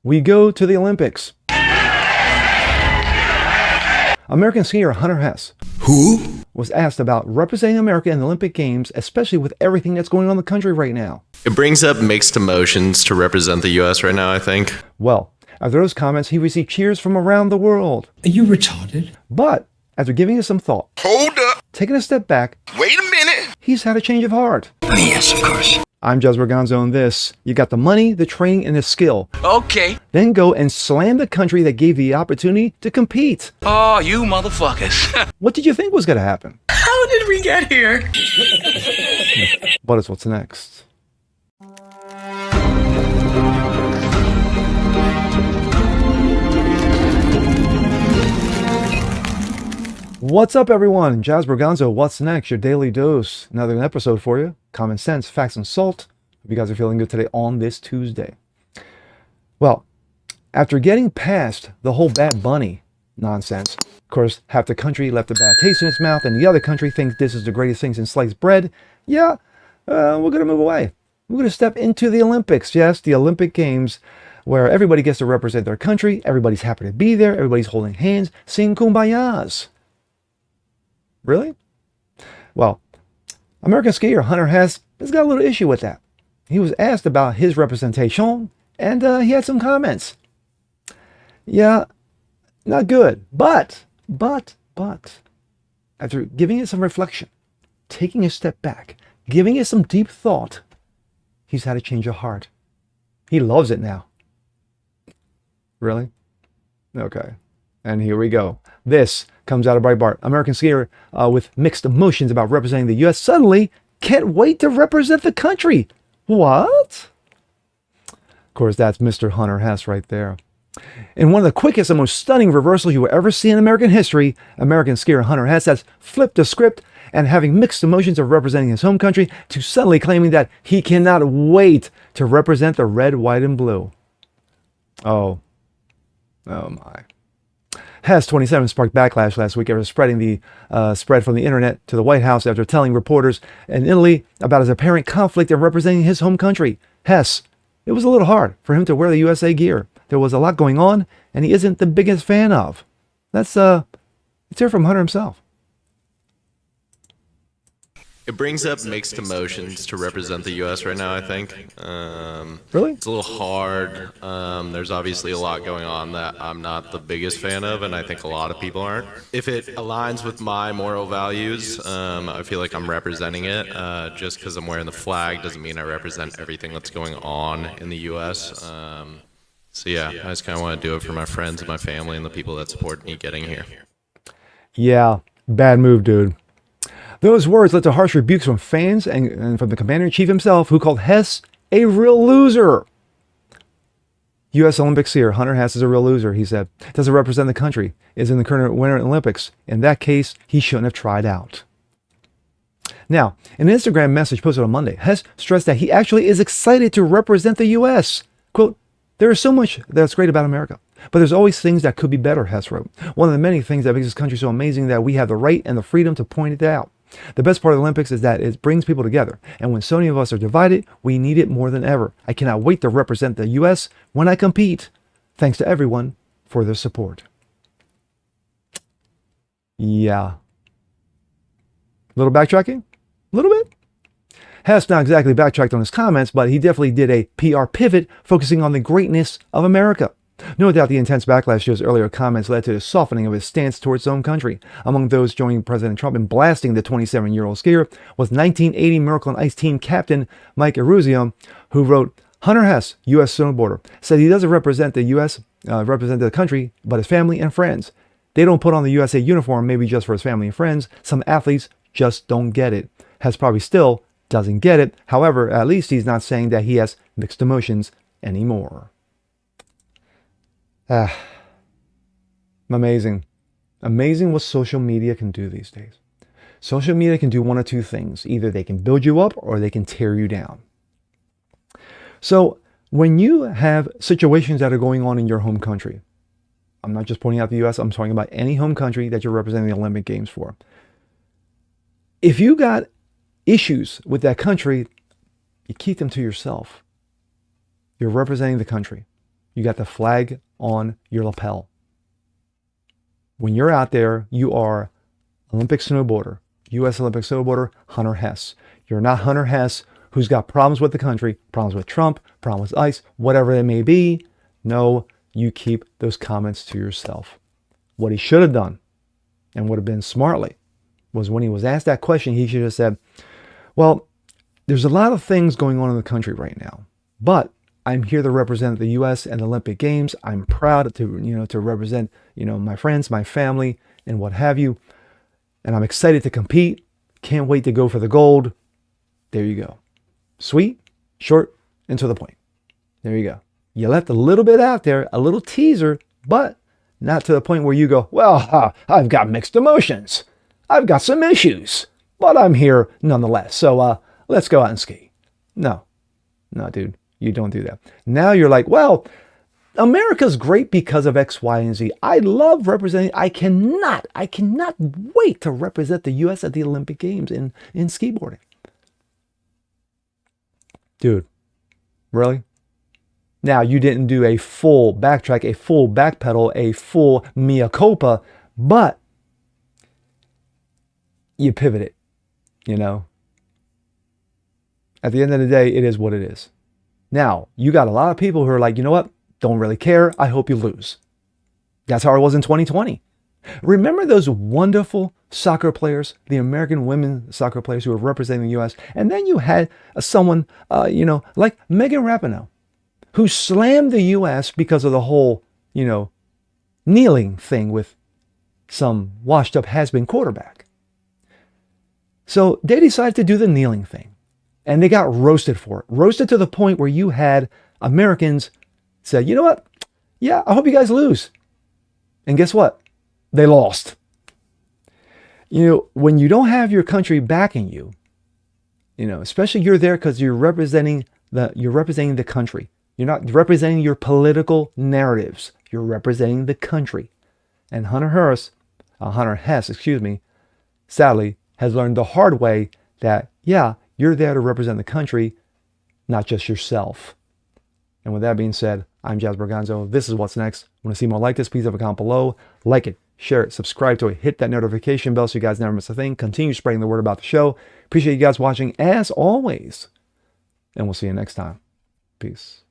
We go to the Olympics. American skier Hunter Hess was asked about representing America in the Olympic Games, especially with everything that's going on in the country right now. It brings up mixed emotions to represent the U.S. right now, I think. Well, after those comments, he received cheers from around the world. Are you retarded? But after giving it some thought, Hold up. taking a step back, Wait a minute. he's had a change of heart. Yes, of course. I'm Jez Berganzo, and this, you got the money, the training, and the skill. Okay. Then go and slam the country that gave you the opportunity to compete. Oh, you motherfuckers. What did you think was going to happen? How did we get here? But it's what's next. What's up, everyone? Jez Berganzo, what's next? Your daily dose. Another episode for you. Common sense, facts, and salt. Hope you guys are feeling good today on this Tuesday. Well, after getting past the whole Bad Bunny nonsense, of course, half the country left a bad taste in its mouth, and the other country thinks this is the greatest thing since sliced bread. Yeah, we're going to move away. We're going to step into the Olympics. Yes, the Olympic Games, where everybody gets to represent their country. Everybody's happy to be there. Everybody's holding hands, singing kumbayas. Really? Well, American skier Hunter Hess has got a little issue with that. He was asked about his representation, and he had some comments. Yeah, not good. But, after giving it some reflection, taking a step back, giving it some deep thought, he's had a change of heart. He loves it now. Really? Okay. And here we go. This comes out of Breitbart. American skier with mixed emotions about representing the U.S. suddenly can't wait to represent the country. What? Of course, that's Mr. Hunter Hess right there. In one of the quickest and most stunning reversals you will ever see in American history, American skier Hunter Hess has flipped the script and having mixed emotions of representing his home country to suddenly claiming that he cannot wait to represent the red, white, and blue. Oh my. Hess, 27, sparked backlash last week after spreading the spread from the internet to the White House after telling reporters in Italy about his apparent conflict in representing his home country. Hess, it was a little hard for him to wear the USA gear. There was a lot going on, and he isn't the biggest fan of. Let's hear from Hunter himself. It brings up mixed emotions to represent the U.S. right now, I think. Really? It's a little hard. There's obviously a lot going on that I'm not the biggest fan of, and I think a lot of people aren't. If it aligns with my moral values, I feel like I'm representing it. Just because I'm wearing the flag doesn't mean I represent everything that's going on in the U.S. So yeah, I just kind of want to do it for my friends and my family and the people that support me getting here. Yeah, bad move, dude. Those words led to harsh rebukes from fans and from the commander-in-chief himself, who called Hess a real loser. U.S. Olympic skier Hunter Hess is a real loser, he said. Doesn't represent the country, is in the current Winter Olympics. In that case, he shouldn't have tried out. Now, in an Instagram message posted on Monday, Hess stressed that he actually is excited to represent the U.S. Quote, "There is so much that's great about America, but there's always things that could be better," Hess wrote. "One of the many things that makes this country so amazing that we have the right and the freedom to point it out. The best part of the Olympics is that it brings people together, and when so many of us are divided, we need it more than ever. I cannot wait to represent the U.S. when I compete. Thanks to everyone for their support." Yeah. Little backtracking? A little bit? Hess not exactly backtracked on his comments, but he definitely did a PR pivot focusing on the greatness of America. No doubt the intense backlash to his earlier comments led to the softening of his stance towards his own country. Among those joining President Trump in blasting the 27-year-old skier was 1980 Miracle on Ice team captain Mike Eruzio, who wrote, "Hunter Hess, U.S. snowboarder, said he doesn't represent the U.S., represent the country, but his family and friends. They don't put on the USA uniform maybe just for his family and friends. Some athletes just don't get it." Hess probably still doesn't get it. However, at least he's not saying that he has mixed emotions anymore. Amazing. Amazing what social media can do these days. Social media can do one of two things. Either they can build you up or they can tear you down. So when you have situations that are going on in your home country, I'm not just pointing out the U.S., I'm talking about any home country that you're representing the Olympic Games for. If you got issues with that country, you keep them to yourself. You're representing the country. You got the flag on your lapel. When you're out there, you are Olympic snowboarder, U.S. Olympic snowboarder, Hunter Hess. You're not Hunter Hess, who's got problems with the country, problems with Trump, problems with ICE, whatever it may be. No, you keep those comments to yourself. What he should have done, and would have been smartly, was when he was asked that question, he should have said, well, there's a lot of things going on in the country right now, but I'm here to represent the U.S. and the Olympic Games. I'm proud to represent, my friends, my family, and what have you. And I'm excited to compete. Can't wait to go for the gold. There you go. Sweet, short, and to the point. There you go. You left a little bit out there, a little teaser, but not to the point where you go, well, I've got mixed emotions. I've got some issues, but I'm here nonetheless. So let's go out and ski. No, dude, you don't do that. Now you're like, well, America's great because of X, Y, and Z. I love representing. I cannot wait to represent the U.S. at the Olympic Games in skateboarding. Dude, really? Now, you didn't do a full backtrack, a full backpedal, a full mea culpa, but you pivoted, At the end of the day, it is what it is. Now, you got a lot of people who are like, you know what? Don't really care. I hope you lose. That's how it was in 2020. Remember those wonderful soccer players, the American women soccer players who were representing the U.S.? And then you had someone, like Megan Rapinoe, who slammed the U.S. because of the whole, kneeling thing with some washed up has-been quarterback. So they decided to do the kneeling thing. And they got roasted for it. Roasted to the point where you had Americans say, you know what? Yeah, I hope you guys lose. And guess what? They lost. When you don't have your country backing you, especially you're there because you're representing the country. You're not representing your political narratives. You're representing the country. And Hunter Hess, sadly, has learned the hard way that, yeah, you're there to represent the country, not just yourself. And with that being said, I'm Jasper Gonzo. This is What's Next. Want to see more like this? Please leave a comment below. Like it, share it, subscribe to it, hit that notification bell so you guys never miss a thing. Continue spreading the word about the show. Appreciate you guys watching as always. And we'll see you next time. Peace.